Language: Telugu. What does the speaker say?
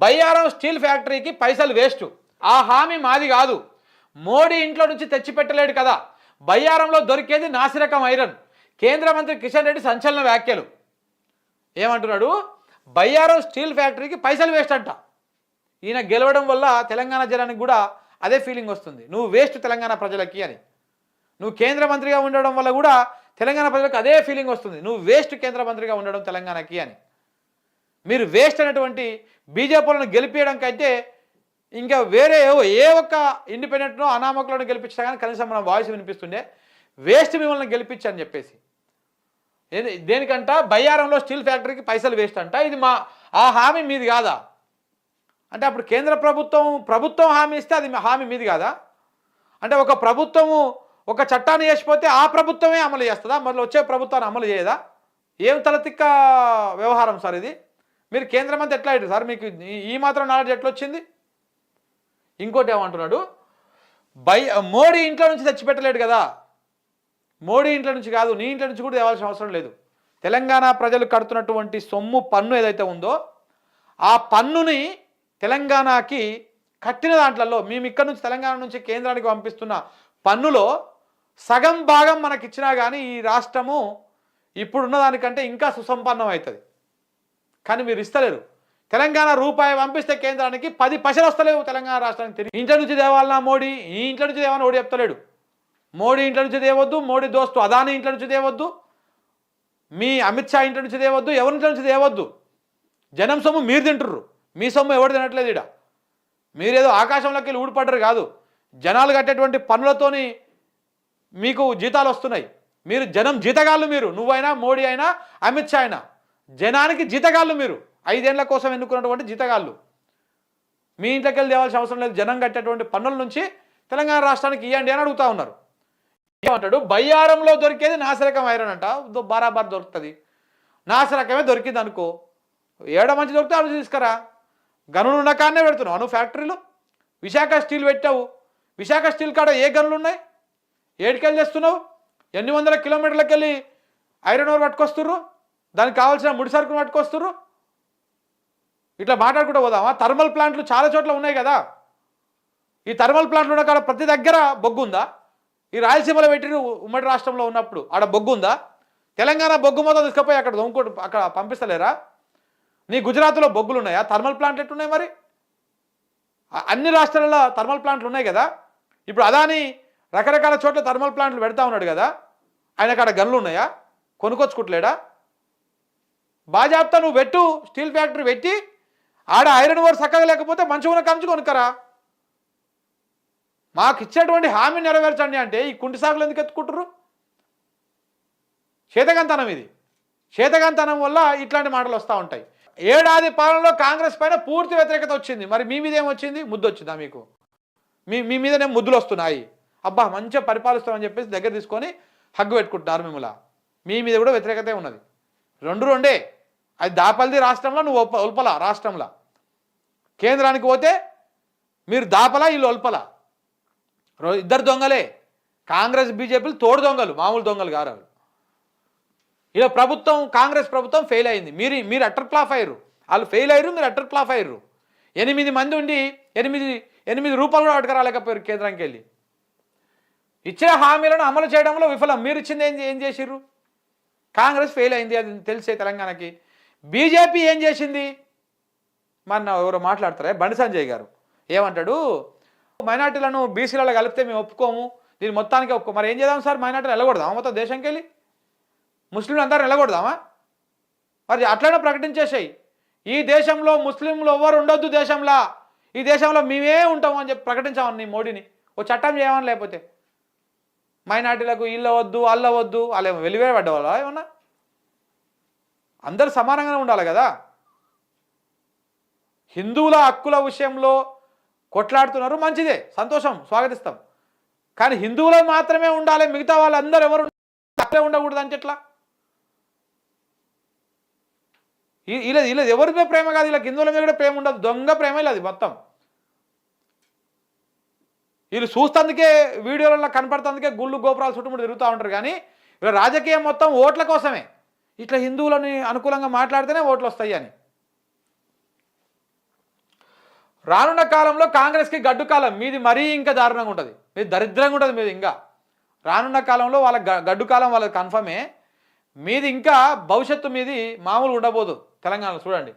బయ్యారం స్టీల్ ఫ్యాక్టరీకి పైసలు వేస్ట్. ఆ హామీ మాది కాదు. మోడీ ఇంట్లో నుంచి తెచ్చిపెట్టలేడు కదా. బయ్యారంలో దొరికేది నాసిరకం ఐరన్. కేంద్ర మంత్రి కిషన్ రెడ్డి సంచలన వ్యాఖ్యలు. ఏమంటున్నాడు? బయ్యారం స్టీల్ ఫ్యాక్టరీకి పైసలు వేస్ట్ అంట. ఈయన గెలవడం వల్ల తెలంగాణ జనానికి కూడా అదే ఫీలింగ్ వస్తుంది, నువ్వు వేస్ట్ తెలంగాణ ప్రజలకి అని. నువ్వు కేంద్ర మంత్రిగా ఉండడం వల్ల కూడా తెలంగాణ ప్రజలకు అదే ఫీలింగ్ వస్తుంది, నువ్వు వేస్ట్ కేంద్ర మంత్రిగా ఉండడం తెలంగాణకి అని. మీరు వేస్ట్ అనేటువంటి బీజేపీలను గెలిపించడం కంటే ఇంకా వేరే ఏ ఒక్క ఇండిపెండెంట్నో అనామకులను గెలిపించినా కానీ కనీసం మన వాయిస్ వినిపిస్తుండే. వేస్ట్ మిమ్మల్ని గెలిపించని చెప్పేసి దేనికంట బయ్యారంలో స్టీల్ ఫ్యాక్టరీకి పైసలు వేస్ట్ అంట. ఇది ఆ హామీ మీది కాదా అంటే అప్పుడు కేంద్ర ప్రభుత్వం హామీ ఇస్తే అది హామీ మీది కాదా అంటే ఒక ప్రభుత్వము ఒక చట్టాన్ని చేసిపోతే ఆ ప్రభుత్వమే అమలు చేస్తుందా, మళ్ళీ వచ్చే ప్రభుత్వాన్ని అమలు చేయదా? ఏం తలతిక్క వ్యవహారం సార్ ఇది. మీరు కేంద్ర మంత్రి ఎట్లా అయ్యారు సార్, మీకు ఈ మాత్రం నాలెడ్జ్ ఎట్లా వచ్చింది? ఇంకోటి ఏమంటున్నాడు, మోడీ ఇంట్లో నుంచి తెచ్చిపెట్టలేడు కదా. మోడీ ఇంట్లో నుంచి కాదు, నీ ఇంట్లో నుంచి కూడా తేవాల్సిన అవసరం లేదు. తెలంగాణ ప్రజలు కడుతున్నటువంటి సొమ్ము పన్ను ఏదైతే ఉందో ఆ పన్నుని తెలంగాణకి కట్టిన దాంట్లో మేము ఇక్కడ నుంచి తెలంగాణ నుంచి కేంద్రానికి పంపిస్తున్న పన్నులో సగం భాగం మనకి ఇచ్చినా కానీ ఈ రాష్ట్రము ఇప్పుడున్న దానికంటే ఇంకా సుసంపన్నం అవుతుంది. కానీ మీరు ఇస్తలేరు. తెలంగాణ రూపాయి పంపిస్తే కేంద్రానికి 10 పైసలు వస్తలేవు తెలంగాణ రాష్ట్రానికి తిరిగి. ఇంట్లో నుంచి తేవాలన్నా మోడీ, ఈ ఇంట్లో నుంచి తేవాలని ఓడి చెప్తలేడు. మోడీ ఇంట్లో నుంచి తేవద్దు, మోడీ దోస్తు అదానీ ఇంట్లో నుంచి తేవద్దు, మీ అమిత్ షా ఇంట్లో నుంచి తేవద్దు, ఎవరి ఇంట్లో నుంచి తేవద్దు. జనం సొమ్ము మీరు తింటుర్రు, మీ సొమ్ము ఎవరు తినట్లేదు. ఇక్కడ మీరేదో ఆకాశంలోకి వెళ్ళి ఊడిపడ్డరు కాదు, జనాలు కట్టేటువంటి పనులతోని మీకు జీతాలు వస్తున్నాయి. మీరు జనం జీతగాళ్ళు, మీరు నువ్వైనా మోడీ అయినా అమిత్ షా అయినా జనానికి జీతగాళ్ళు. మీరు 5 ఏళ్ల కోసం ఎన్నుకున్నటువంటి జీతగాళ్ళు. మీ ఇంట్లోకి వెళ్ళి తేవాల్సిన అవసరం లేదు. జనం కట్టేటువంటి పన్నుల నుంచి తెలంగాణ రాష్ట్రానికి ఇవ్వండి అని అడుగుతా ఉన్నారు. ఏమంటాడు? బయ్యారంలో దొరికేది నాసిరకం ఐరన్ అంట, బారాబార్ దొరుకుతుంది. నాసిరకమే దొరికింది అనుకో, ఏడ మంచి దొరికితే అవి తీసుకురా. గనులు ఉన్న కాడనే పెడుతున్నావు నువ్వు ఫ్యాక్టరీలు. విశాఖ స్టీల్ పెట్టావు, విశాఖ స్టీల్ కాడ ఏ గనులు ఉన్నాయి? ఏడుకెళ్ళి చేస్తున్నావు? ఎన్ని వందల కిలోమీటర్లకు వెళ్ళి ఐరన్ ఓర్ పట్టుకొస్తుర్రు, దానికి కావాల్సిన ముడి సరుకును పట్టుకొస్తుర్రు. ఇట్లా మాట్లాడుకుంటూ పోదామా? థర్మల్ ప్లాంట్లు చాలా చోట్ల ఉన్నాయి కదా. ఈ థర్మల్ ప్లాంట్లు ఉన్న కాడ ప్రతి దగ్గర బొగ్గు ఉందా? ఈ రాయలసీమలో పెట్టిన ఉమ్మడి రాష్ట్రంలో ఉన్నప్పుడు ఆడ బొగ్గు ఉందా? తెలంగాణ బొగ్గు మొత్తం తీసుకుపోయి అక్కడ పంపిస్తలేరా? నీ గుజరాత్లో బొగ్గులు ఉన్నాయా? థర్మల్ ప్లాంట్లు ఎట్టున్నాయి మరి? అన్ని రాష్ట్రాలలో థర్మల్ ప్లాంట్లు ఉన్నాయి కదా. ఇప్పుడు అదాని రకరకాల చోట్ల థర్మల్ ప్లాంట్లు పెడతా ఉన్నాడు కదా, ఆయన కాడ గన్లు ఉన్నాయా? కొనుక్కొచ్చుకుంటలేడా? బాజాప్తా నువ్వు పెట్టు, స్టీల్ ఫ్యాక్టరీ పెట్టి ఆడ ఐరన్ ఓర్ చక్కగా లేకపోతే మంచిగా కంచు కొనుక్కరా. మాకు ఇచ్చేటువంటి హామీ నెరవేర్చండి అంటే ఈ కుంటి సాగులు ఎందుకు ఎత్తుకుంటారు? చేతగంతనం ఇది. చేతగంతనం వల్ల ఇట్లాంటి మాటలు వస్తూ ఉంటాయి. ఏడాది పాలనలో కాంగ్రెస్ పైన పూర్తి వ్యతిరేకత వచ్చింది. మరి మీ మీద ఏమొచ్చింది? ముద్దు వచ్చిందా మీకు? మీ మీదనే ముద్దులు వస్తున్నాయి. అబ్బా మంచిగా పరిపాలిస్తామని చెప్పేసి దగ్గర తీసుకొని హగ్గు పెట్టుకుంటున్నారు మిమ్మల్ని. మీ మీద కూడా వ్యతిరేకతే ఉన్నది. రెండే. అది దాపల్ది రాష్ట్రంలో, నువ్వు ఒల్పల రాష్ట్రంలో. కేంద్రానికి పోతే మీరు దాపల, వీళ్ళు ఒల్పల. ఇద్దరు దొంగలే. కాంగ్రెస్ బీజేపీలు తోడు దొంగలు, మామూలు దొంగలు కారు. ఇలా కాంగ్రెస్ ప్రభుత్వం ఫెయిల్ అయింది. మీరు అటర్ ఫ్లాప్ అయ్యారు. వాళ్ళు ఫెయిల్ అయ్యారు, మీరు అటర్ ఫ్లాప్ అయ్యారు. 8 మంది ఉండి 8 రూపాయలు కూడా అడగరాలేకపోయారు కేంద్రానికి వెళ్ళి. ఇచ్చిన హామీలను అమలు చేయడంలో విఫలం. మీరు ఇచ్చింది ఏం చేసిర్రు? కాంగ్రెస్ ఫెయిల్ అయింది, అది తెలిసే తెలంగాణకి. బీజేపీ ఏం చేసింది? మన ఎవరో మాట్లాడతారా, బండి సంజయ్ గారు ఏమంటాడు? మైనార్టీలను బీసీలలో కలిపితే మేము ఒప్పుకోము, దీన్ని మొత్తానికి ఒప్పుకో. మరి ఏం చేద్దాం సార్? మైనార్టీలు వెళ్ళకూడదామా మొత్తం దేశంకి వెళ్ళి? ముస్లింలు అందరూ వెళ్ళకూడదామా? మరి అట్లనే ప్రకటించేసాయి, ఈ దేశంలో ముస్లింలు ఎవరు ఉండొద్దు దేశంలో, ఈ దేశంలో మేమే ఉంటాము అని చెప్పి ప్రకటించామని మోడీని. ఓ చట్టం చేయమని. లేకపోతే మైనార్టీలకు ఇళ్ళ వద్దు, అల్ల వద్దు, వాళ్ళు వెలివేయ పడ్డవాళ్ళ ఏమన్నా? అందరూ సమానంగానే ఉండాలి కదా. హిందువుల హక్కుల విషయంలో కొట్లాడుతున్నారు, మంచిదే, సంతోషం, స్వాగతిస్తాం. కానీ హిందువులు మాత్రమే ఉండాలి, మిగతా వాళ్ళందరూ ఎవరు అట్లే ఉండకూడదు అంటే ఎట్లా? ఇలా ఎవరి మీద ప్రేమ కాదు, ఇలా హిందువుల మీద కూడా ప్రేమ ఉండదు. దొంగ ప్రేమ ఇలా అది మొత్తం. వీళ్ళు చూస్తందుకే వీడియోలలో కనపడుతుందుకే గుళ్ళు గోపురాలు చుట్టుముట్టు తిరుగుతూ ఉంటారు. కానీ ఇలా రాజకీయం మొత్తం ఓట్ల కోసమే. ఇట్లా హిందువులని అనుకూలంగా మాట్లాడితేనే ఓట్లు వస్తాయి అని. రానున్న కాలంలో కాంగ్రెస్కి గడ్డు కాలం మీది మరీ ఇంకా దారుణంగా ఉంటుంది, మీది దరిద్రంగా ఉంటుంది. మీది ఇంకా రానున్న కాలంలో వాళ్ళ గడ్డు కాలం వాళ్ళకి కన్ఫర్మే. మీది ఇంకా భవిష్యత్తు మీది మామూలు ఉండబోదు తెలంగాణలో చూడండి.